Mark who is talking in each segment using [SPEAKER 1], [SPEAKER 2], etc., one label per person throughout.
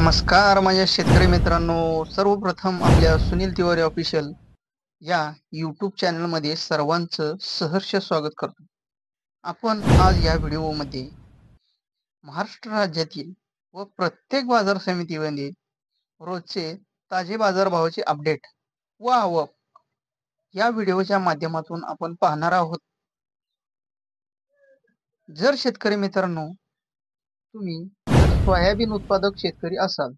[SPEAKER 1] नमस्कार माझ्या शेतकरी मित्रांनो, सर्वप्रथम आपल्या सुनील तिवारी ऑफिशियल या यूट्यूब चॅनलमध्ये सर्वांचं सहर्ष स्वागत करतो। आपण आज या व्हिडिओमध्ये महाराष्ट्र राज्यातील व प्रत्येक बाजार समितीमध्ये रोजचे ताजे बाजारभावाचे अपडेट व आवक या व्हिडिओच्या माध्यमातून आपण पाहणार आहोत। जर शेतकरी मित्रांनो तुम्ही सोयाबीन उत्पादक शेतकरी असाल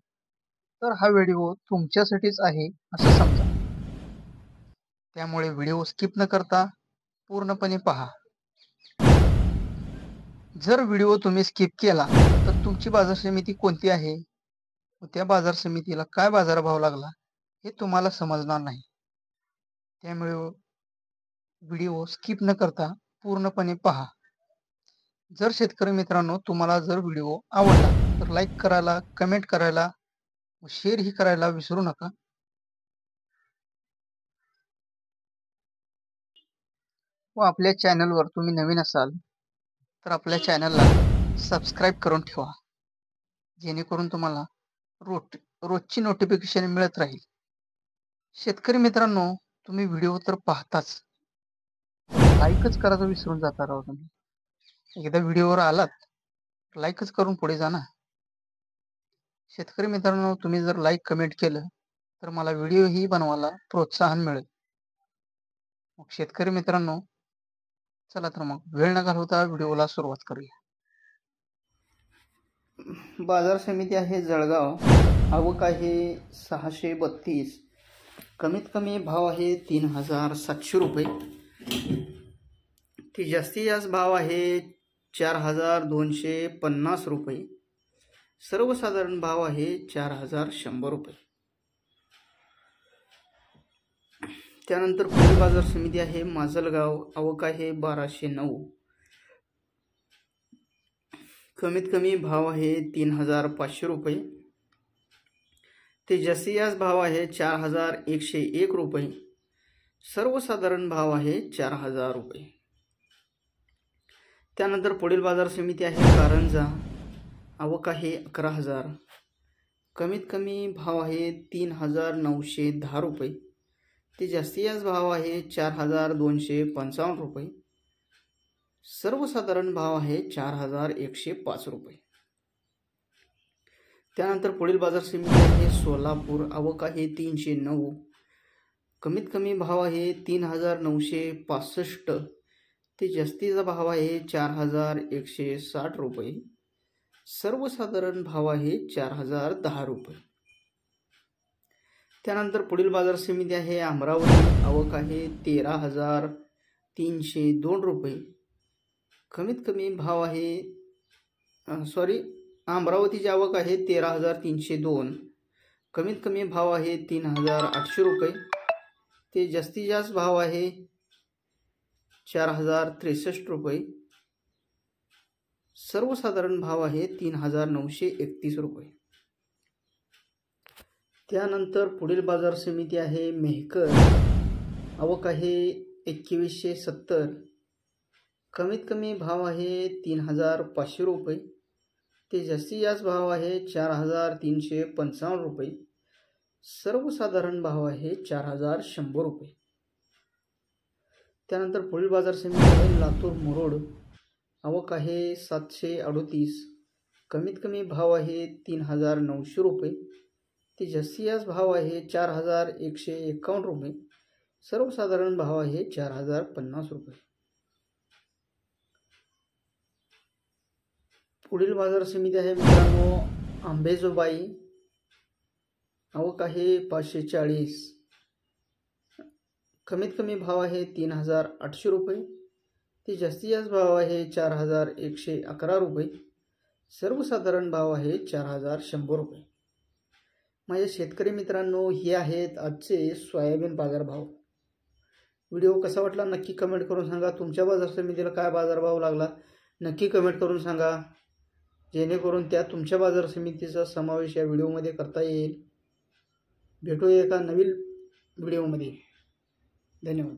[SPEAKER 1] तर हा व्हिडिओ तुमच्यासाठीच आहे असं समजा। त्यामुळे व्हिडिओ स्किप न करता पूर्णपणे पहा। जर व्हिडिओ तुम्ही स्किप केला तर तुमची बाजार समिती कोणती आहे व त्या बाजार समितीला काय बाजारभाव लागला हे तुम्हाला समजणार नाही। त्यामुळे व्हिडिओ स्किप न करता पूर्णपणे पहा। जर शेतकरी मित्रांनो तुम्हाला जर व्हिडिओ आवडला तर लाईक करायला, कमेंट करायला व शेअर ही करायला विसरू नका। व आपल्या चॅनलवर तुम्ही नवीन असाल तर आपल्या चॅनलला सबस्क्राईब करून ठेवा, जेणेकरून तुम्हाला रोजची नोटिफिकेशन मिळत राहील। शेतकरी मित्रांनो तुम्ही व्हिडिओ तर पाहताच, लाईकच करायचं विसरून जाता राव तुम्ही। एकदा व्हिडिओवर आलात लाईकच करून पुढे जा ना। शेतकरी मित्रांनो तुम्ही जर लाईक कमेंट केलं तर मला व्हिडिओ ही बनवायला प्रोत्साहन मिळेल। मग शेतकरी मित्रांनो चला तर मग वेळ न घालवता व्हिडिओला सुरुवात करूया। बाजार समिती आहे जळगाव, आवक आहे 632, कमीत कमी भाव आहे 3700 रुपये, ती जास्तीत जास्त भाव आहे 4250 रुपये, सर्वसाधारण भाव आहे 4100 रुपये। त्यानंतर पुढील बाजार समिती आहे माजलगाव, आवक आहे 1209, कमीत कमी भाव आहे 3500 रुपये, ते जास्तीत जास्त भाव आहे 4101 रुपये, सर्वसाधारण भाव आहे 4000 रुपये। त्यानंतर पुढील बाजार समिती आहे कारंजा, आवक आहे 11000, कमीत कमी भाव आहे 3910 रुपये, ते जास्तीत जास्त भाव आहे 4255 रुपये, सर्वसाधारण भाव आहे 4105 रुपये। त्यानंतर पुढील बाजार समिती आहे सोलापूर, आवक आहे 309, कमीत कमी भाव आहे 3965, ते जास्तीचा भाव आहे 4160 रुपये, सर्वसाधारण भाव आहे 4010 रुपये। त्यानंतर पुढील बाजार समिती आहे अमरावती, आवक आहे 13302 रुपये, कमीत कमी भाव आहे अमरावतीची आवक आहे 13302, कमीत कमी भाव आहे 3800 रुपये, ते जास्तीत जास्त भाव आहे 4063 रुपये, सर्वसाधारण भाव आहे 3931 रुपये। त्यानंतर पुढील बाजार समिती आहे मेहकर, आवक आहे 2170, कमीत कमी भाव आहे 3500 रुपये, ते जास्तीत जास्त भाव आहे 4355 रुपये, सर्वसाधारण भाव आहे 4100 रुपये। त्यानंतर पुढील बाजार समिती आहे लातूर मुरोड, आवक आहे 738, कमीत कमी भाव आहे 3900 रुपये, ते जास्तीत जास्त भाव आहे 4151 रुपये, सर्वसाधारण भाव आहे 4050 रुपये। पुढील बाजार समिती आहे मित्रांनो अंबेजोबाई, आवक आहे 540, कमीत कमी भाव आहे 3800 रुपये, ते जास्तीत जास्त भाव आहे 4111 रुपये, सर्वसाधारण भाव आहे 4100 रुपये। माझ्या शेतकरी मित्रांनो हे आहेत आजचे सोयाबीन बाजारभाव। व्हिडिओ कसा वाटला नक्की कमेंट करून सांगा। तुमच्या बाजार समितीला काय बाजारभाव लागला नक्की कमेंट करून सांगा, जेणेकरून त्या तुमच्या बाजार समितीचा समावेश या व्हिडिओमध्ये करता येईल। भेटूया एका नवीन व्हिडिओमध्ये। धन्यवाद।